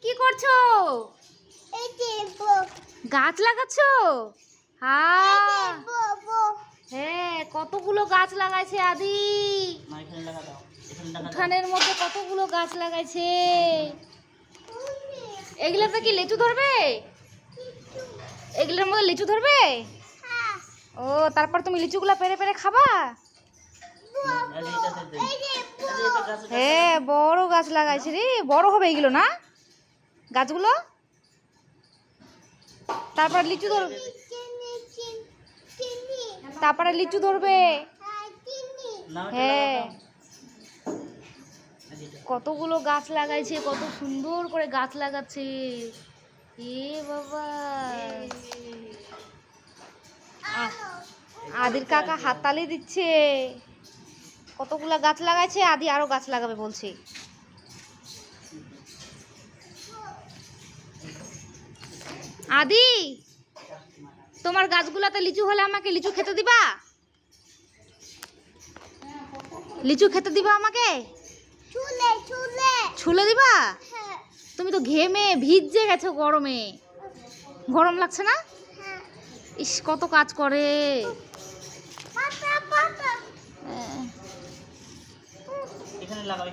কি করছো? গাছ লাগাচ্ছো? হ্যাঁ, কতগুলো গাছ লাগাইছে আদি। উঠানের মধ্যে কতগুলো গাছ লাগাইছে। এগুলোতে কি লিচু ধরবে? এগুলোর মধ্যে লিচু ধরবে? ও, তারপর তুমি লিচুগুলা পেরে পেরে খাবা? হ্যাঁ, বড় গাছ লাগাইছে রে। বড় হবে এগুলো না গাছগুলো? তারপর লিচু ধরবে। তারপরে লিচু ধরবে। হ্যাঁ, কতগুলো গাছ লাগাইছে, কত সুন্দর করে গাছ লাগাচ্ছে। এ বাবা, আদির কাকা হাততালি দিচ্ছে। কতগুলা গাছ লাগাইছে, আদি আরো গাছ লাগাবে বলছে। আদি, তোমার গাছগুলাতে লিচু হলে আমাকে লিচু খেতে দিবা? লিচু খেতে দিবা আমাকে? ছুলে দিবা? তুমি তো ঘেমে ভিজে গেছো গরমে। গরম লাগছে না? ইস, কত কাজ করে। এখানে লাগাও।